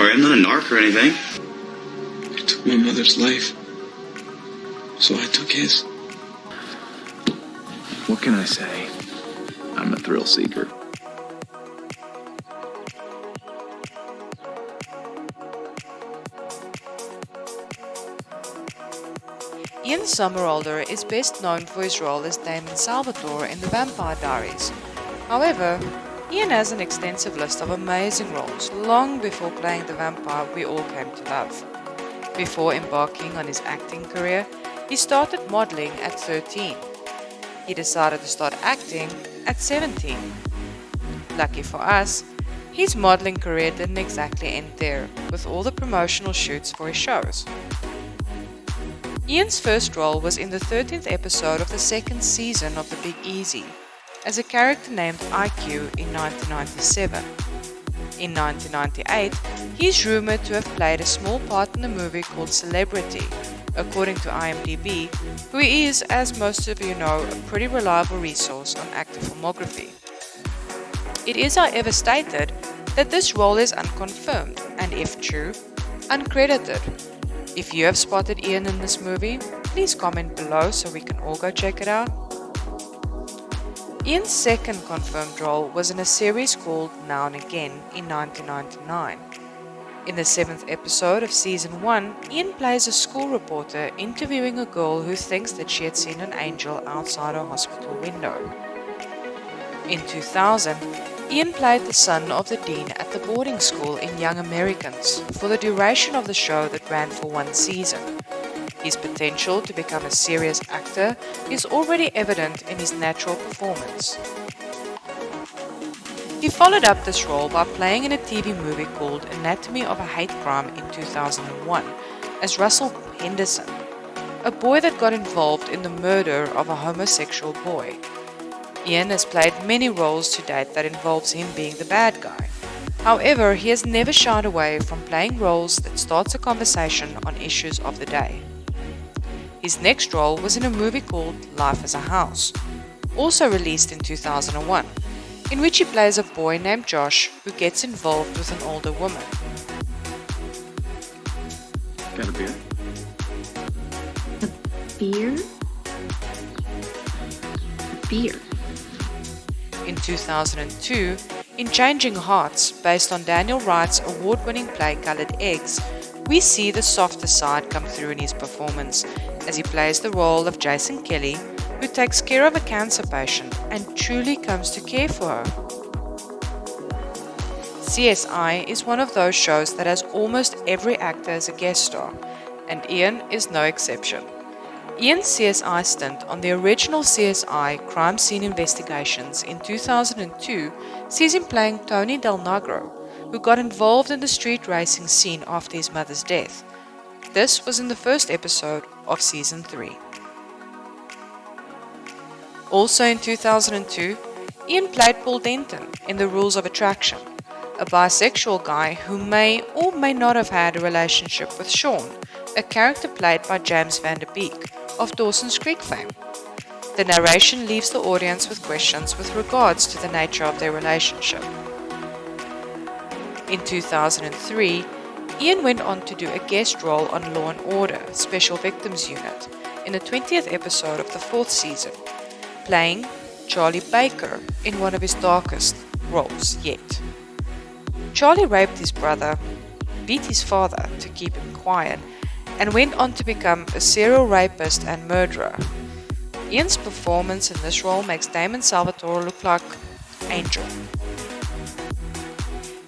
worry, I'm not a narc or anything. You took my mother's life, so I took his. What can I say? I'm a thrill seeker. Ian Somerhalder is best known for his role as Damon Salvatore in the Vampire Diaries. However, Ian has an extensive list of amazing roles long before playing the vampire we all came to love. Before embarking on his acting career, he started modeling at 13. He decided to start acting at 17. Lucky for us, his modeling career didn't exactly end there, with all the promotional shoots for his shows. Ian's first role was in the 13th episode of the second season of The Big Easy, as a character named IQ in 1997. In 1998, he is rumored to have played a small part in a movie called Celebrity, according to IMDb, who is, as most of you know, a pretty reliable resource on actor filmography. It is, however, stated that this role is unconfirmed and, if true, uncredited. If you have spotted Ian in this movie, please comment below so we can all go check it out. Ian's second confirmed role was in a series called Now and Again in 1999. In the 7th episode of Season 1, Ian plays a school reporter interviewing a girl who thinks that she had seen an angel outside her hospital window. In 2000, Ian played the son of the dean at the boarding school in Young Americans for the duration of the show that ran for one season. His potential to become a serious actor is already evident in his natural performance. He followed up this role by playing in a TV movie called Anatomy of a Hate Crime in 2001 as Russell Henderson, a boy that got involved in the murder of a homosexual boy. Ian has played many roles to date that involves him being the bad guy. However, he has never shied away from playing roles that starts a conversation on issues of the day. His next role was in a movie called Life as a House, also released in 2001, in which he plays a boy named Josh who gets involved with an older woman. Got a beer? Beer? Beer. In 2002, in Changing Hearts, based on Daniel Wright's award-winning play Colored Eggs, we see the softer side come through in his performance as he plays the role of Jason Kelly, who takes care of a cancer patient and truly comes to care for her. CSI is one of those shows that has almost every actor as a guest star, and Ian is no exception. Ian's CSI stint on the original CSI Crime Scene Investigations in 2002 sees him playing Tony Del Negro, who got involved in the street racing scene after his mother's death. This was in the first episode of Season 3. Also in 2002, Ian played Paul Denton in The Rules of Attraction, a bisexual guy who may or may not have had a relationship with Sean, a character played by James Van Der Beek of Dawson's Creek fame. The narration leaves the audience with questions with regards to the nature of their relationship. In 2003, Ian went on to do a guest role on Law & Order Special Victims Unit in the 20th episode of the 4th season, playing Charlie Baker in one of his darkest roles yet. Charlie raped his brother, beat his father to keep him quiet, and went on to become a serial rapist and murderer. Ian's performance in this role makes Damon Salvatore look like Angel.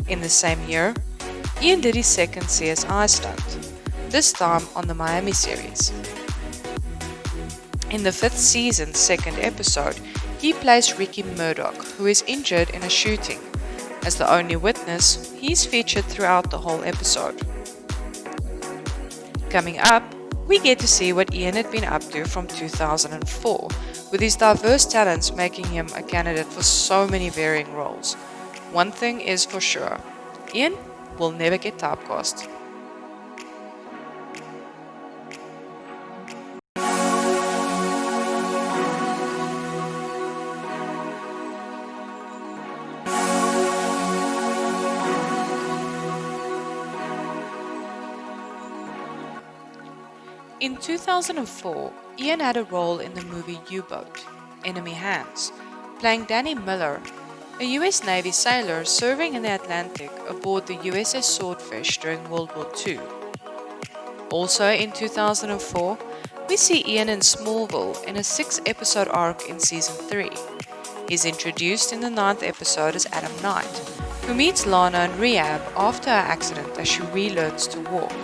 In the same year, Ian did his second CSI stunt, this time on the Miami series. In the 5th season's 2nd episode, he plays Ricky Murdoch, who is injured in a shooting. As the only witness, he is featured throughout the whole episode. Coming up, we get to see what Ian had been up to from 2004, with his diverse talents making him a candidate for so many varying roles. One thing is for sure, Ian will never get typecast. In 2004, Ian had a role in the movie U-Boat, Enemy Hands, playing Danny Miller, a US Navy sailor serving in the Atlantic aboard the USS Swordfish during World War II. Also in 2004, we see Ian in Smallville in a 6-episode arc in Season 3. He's introduced in the 9th episode as Adam Knight, who meets Lana in rehab after her accident as she relearns to walk.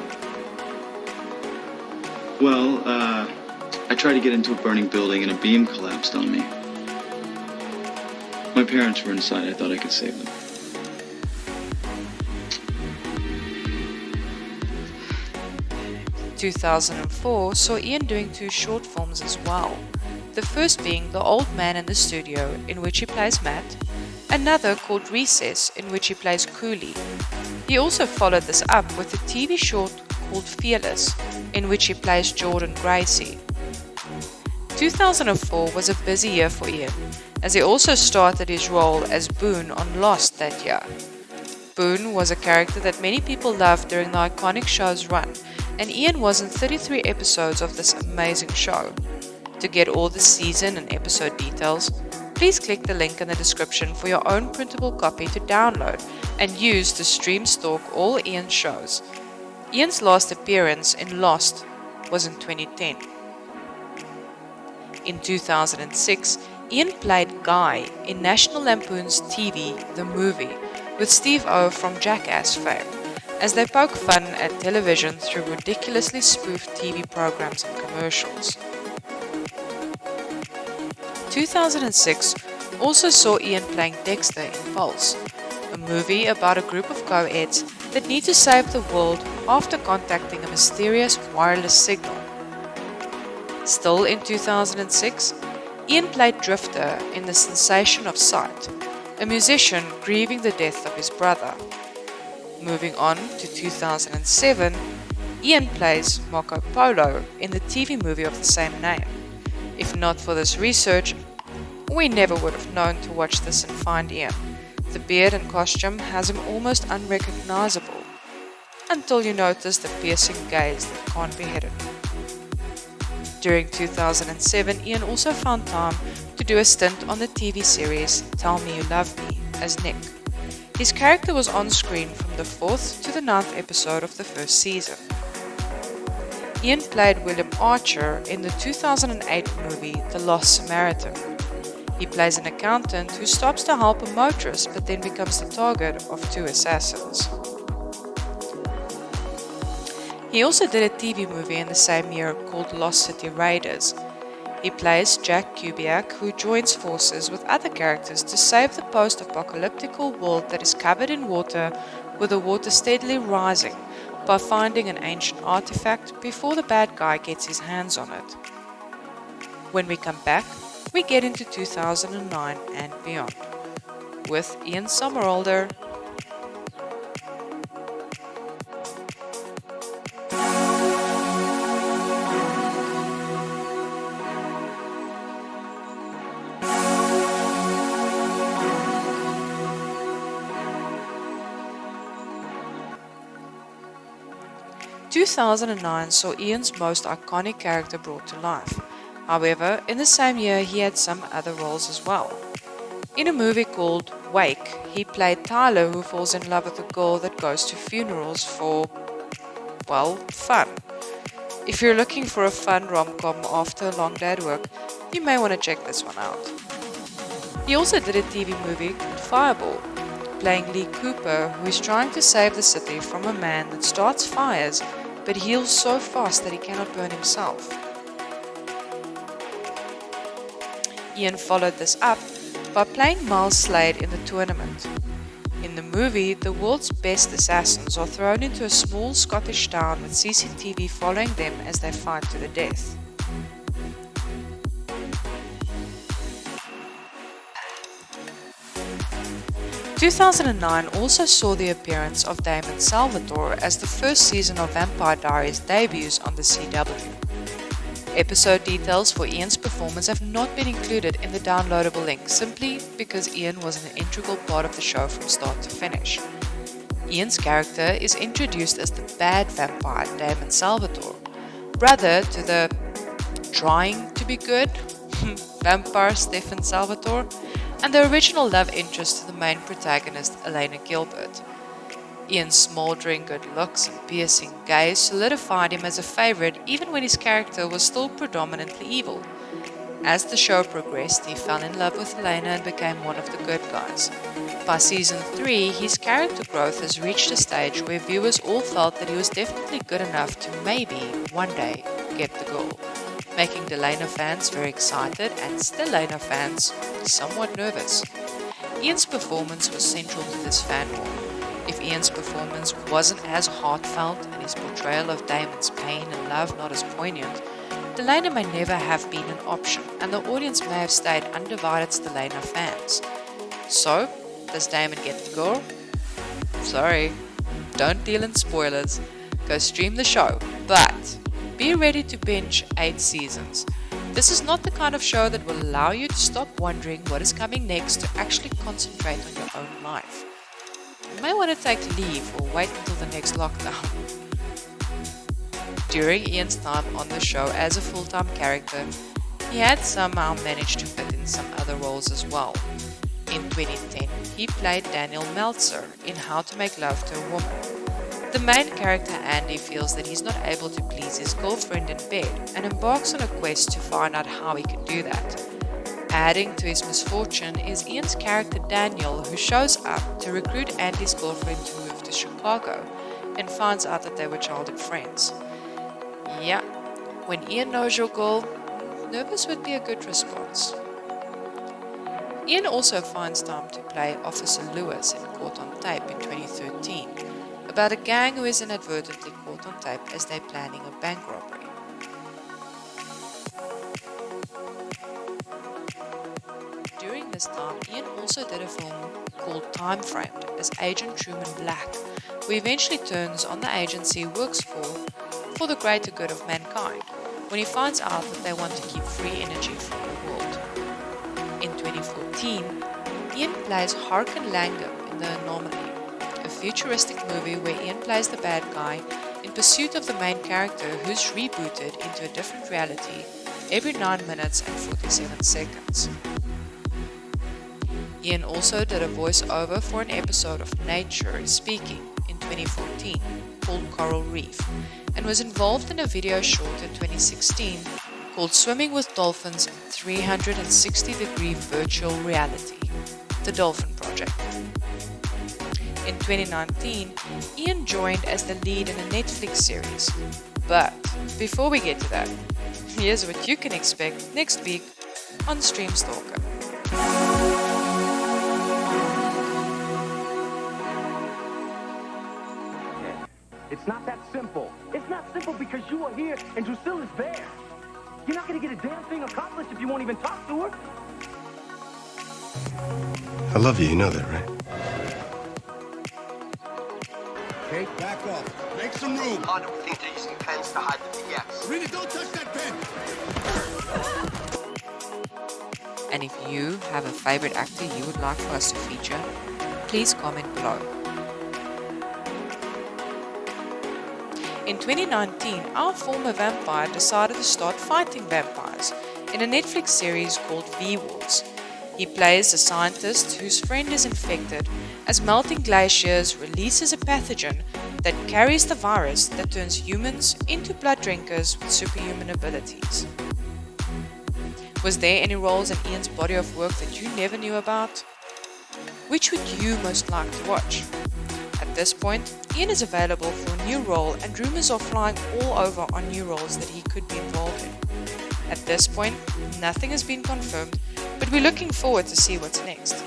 Well, I tried to get into a burning building and a beam collapsed on me. My parents were inside. I thought I could save them. In 2004 saw Ian doing 2 short films as well. The first being The Old Man in the Studio, in which he plays Matt, another called Recess, in which he plays Cooley. He also followed this up with a TV short called Fearless, in which he plays Jordan Gracie. 2004 was a busy year for Ian, as he also started his role as Boone on Lost that year. Boone was a character that many people loved during the iconic show's run, and Ian was in 33 episodes of this amazing show. To get all the season and episode details, please click the link in the description for your own printable copy to download and use to StreamStalk all Ian's shows. Ian's last appearance in Lost was in 2010. In 2006, Ian played Guy in National Lampoon's TV The Movie with Steve O from Jackass fame, as they poke fun at television through ridiculously spoofed TV programs and commercials. 2006 also saw Ian playing Dexter in Pulse, a movie about a group of co-eds that need to save the world after contacting a mysterious wireless signal. Still in 2006, Ian played Drifter in The Sensation of Sight, a musician grieving the death of his brother. Moving on to 2007, Ian plays Marco Polo in the TV movie of the same name. If not for this research, we never would have known to watch this and find Ian. The beard and costume has him almost unrecognizable, until you notice the piercing gaze that can't be hidden. During 2007, Ian also found time to do a stint on the TV series Tell Me You Love Me as Nick. His character was on screen from the 4th to the 9th episode of the first season. Ian played William Archer in the 2008 movie The Lost Samaritan. He plays an accountant who stops to help a motorist but then becomes the target of 2 assassins. He also did a TV movie in the same year called Lost City Raiders. He plays Jack Kubiak, who joins forces with other characters to save the post-apocalyptical world that is covered in water, with the water steadily rising, by finding an ancient artifact before the bad guy gets his hands on it. When we come back, we get into 2009 and beyond, with Ian Somerhalder. 2009 saw Ian's most iconic character brought to life. However, in the same year he had some other roles as well. In a movie called Wake, he played Tyler, who falls in love with a girl that goes to funerals for, well, fun. If you're looking for a fun rom-com after a long day at work, you may want to check this one out. He also did a TV movie called Fireball, playing Lee Cooper, who is trying to save the city from a man that starts fires but heals so fast that he cannot burn himself. Ian followed this up by playing Miles Slade in The Tournament. In the movie, the world's best assassins are thrown into a small Scottish town with CCTV following them as they fight to the death. In 2009 also saw the appearance of Damon Salvatore as the first season of Vampire Diaries debuts on the CW. Episode details for Ian's performance have not been included in the downloadable link simply because Ian was an integral part of the show from start to finish. Ian's character is introduced as the bad vampire Damon Salvatore, brother to the trying to be good vampire Damon Salvatore, and the original love interest to the main protagonist Elena Gilbert. Ian's smoldering good looks and piercing gaze solidified him as a favorite even when his character was still predominantly evil. As the show progressed, he fell in love with Elena and became one of the good guys. By season 3, his character growth has reached a stage where viewers all felt that he was definitely good enough to maybe, one day, get the goal, making Delena fans very excited and Stelena fans somewhat nervous. Ian's performance was central to this fan war. If Ian's performance wasn't as heartfelt and his portrayal of Damon's pain and love not as poignant, Delena may never have been an option, and the audience may have stayed undivided Stelena fans. So, does Damon get the girl? Sorry, don't deal in spoilers. Go stream the show, but be ready to binge 8 seasons. This is not the kind of show that will allow you to stop wondering what is coming next to actually concentrate on your own life. You may want to take leave or wait until the next lockdown. During Ian's time on the show as a full-time character, he had somehow managed to fit in some other roles as well. In 2010, he played Daniel Meltzer in How to Make Love to a Woman. The main character Andy feels that he's not able to please his girlfriend in bed and embarks on a quest to find out how he can do that. Adding to his misfortune is Ian's character Daniel, who shows up to recruit Andy's girlfriend to move to Chicago and finds out that they were childhood friends. Yeah, when Ian knows your goal, nervous would be a good response. Ian also finds time to play Officer Lewis in Caught on Tape in 2013, about a gang who is inadvertently caught on tape as they're planning a bank robbery. During this time, Ian also did a film called Time Framed as Agent Truman Black, who eventually turns on the agency he works for the greater good of mankind, when he finds out that they want to keep free energy from the world. In 2014, Ian plays Harkin Langham in The Anomaly, a futuristic movie where Ian plays the bad guy in pursuit of the main character who's rebooted into a different reality every 9 minutes and 47 seconds. Ian also did a voiceover for an episode of Nature is Speaking in 2014 called Coral Reef, and was involved in a video short in 2016 called Swimming with Dolphins in 360-degree virtual reality, The Dolphin Project. In 2019, Ian joined as the lead in a Netflix series. But before we get to that, here's what you can expect next week on StreamStalker. It's not that simple. It's not simple because you are here and Drusilla is there. You're not going to get a damn thing accomplished if you won't even talk to her. I love you know that, right? Okay, back off. Make some room. Honda, we think they're using pens to hide the DX. Rita, don't touch that pen. And if you have a favorite actor you would like for us to feature, please comment below. In 2019, our former vampire decided to start fighting vampires in a Netflix series called V-Wars. He plays a scientist whose friend is infected as melting glaciers releases a pathogen that carries the virus that turns humans into blood drinkers with superhuman abilities. Was there any roles in Ian's body of work that you never knew about? Which would you most like to watch? At this point, Ian is available for a new role and rumors are flying all over on new roles that he could be involved in. At this point, nothing has been confirmed, but we're looking forward to see what's next.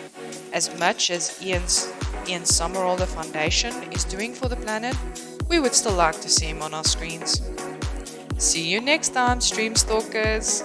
As much as Ian's Somerhalder Foundation is doing for the planet, we would still like to see him on our screens. See you next time, StreamStalkers!